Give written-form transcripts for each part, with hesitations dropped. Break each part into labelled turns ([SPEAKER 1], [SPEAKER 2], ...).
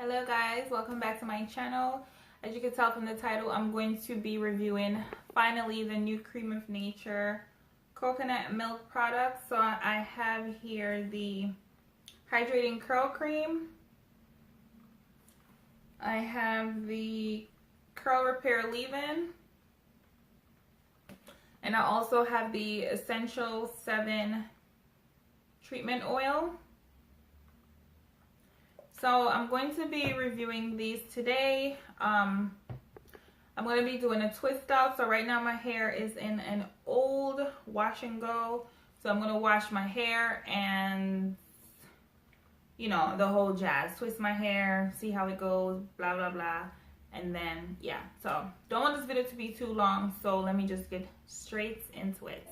[SPEAKER 1] Hello guys, welcome back to my channel. As you can tell from the title, I'm going to be reviewing finally the new Creme of Nature coconut milk product. So I have here the hydrating curl cream. I have the curl repair leave-in. And I also have the Essential 7 treatment oil. So I'm going to be reviewing these today. I'm going to be doing a twist out. So right now my hair is in an old wash and go. So I'm going to wash my hair and, you know, the whole jazz. Twist my hair, see how it goes, blah, blah, blah. And then, yeah. So don't want this video to be too long. So let me just get straight into it.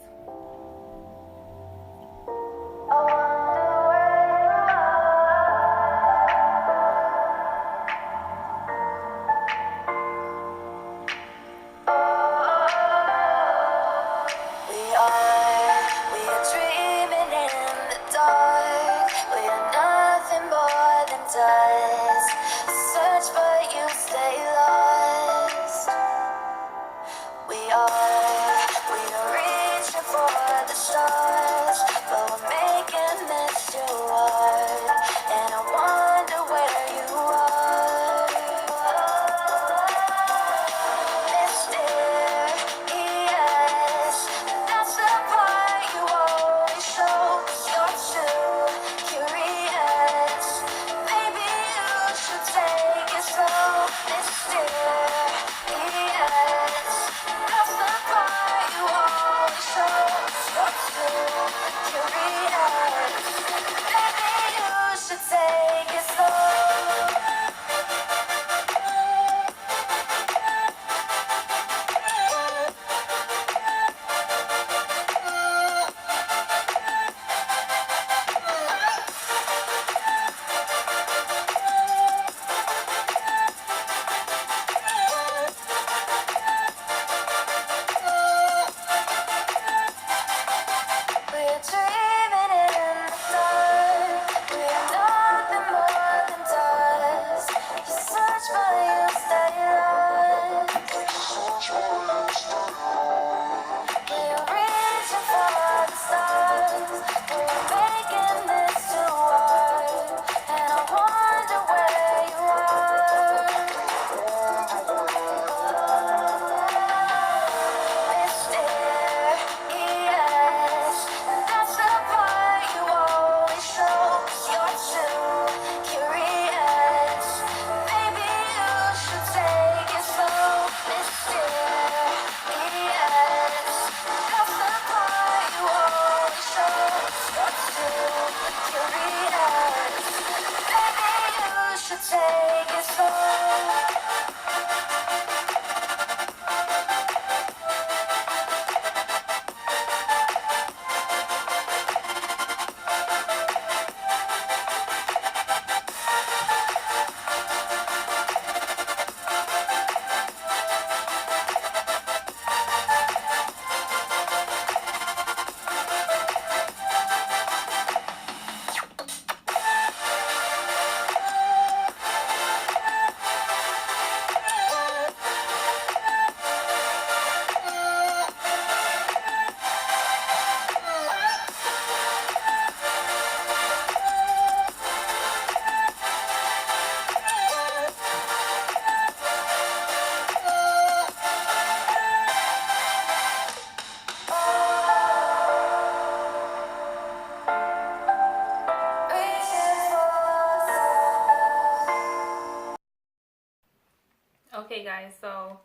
[SPEAKER 1] Okay guys, so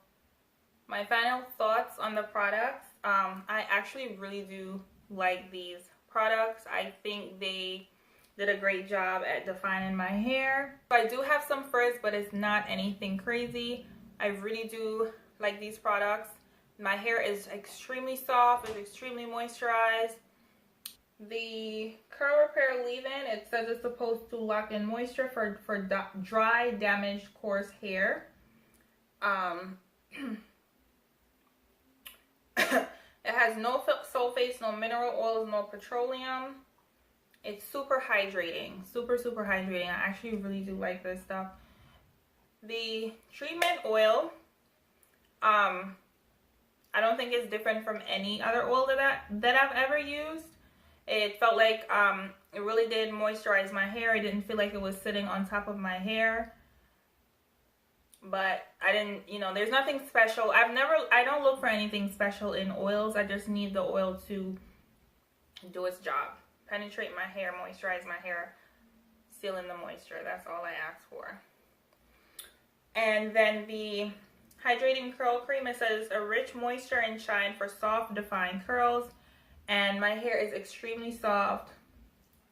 [SPEAKER 1] my final thoughts on the products. I actually really do like these products. I think they did a great job at defining my hair. I do have some frizz, but it's not anything crazy. I really do like these products. My hair is extremely soft, it's extremely moisturized. The curl repair leave-in, it says it's supposed to lock in moisture for dry, damaged, coarse hair. It has no sulfates, no mineral oils, no petroleum. It's super hydrating, super hydrating. I actually really do like this stuff. The treatment oil, I don't think it's different from any other oil that I've ever used. It felt like it really did moisturize my hair. I didn't feel like it was sitting on top of my hair. But I didn't, you know, there's nothing special. I don't look for anything special in oils. I just need the oil to do its job. Penetrate my hair, moisturize my hair, seal in the moisture. That's all I ask for. And then the Hydrating Curl Cream, it says a rich moisture and shine for soft, defined curls. And my hair is extremely soft.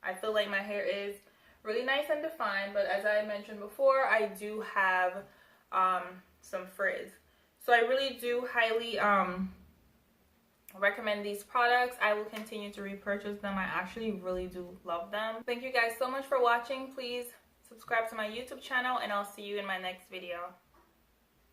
[SPEAKER 1] I feel like my hair is really nice and defined, but as I mentioned before, I do have some frizz. So I really do highly recommend these products. I will continue to repurchase them. I actually really do love them. Thank you guys so much for watching. Please subscribe to my YouTube channel, and I'll see you in my next video.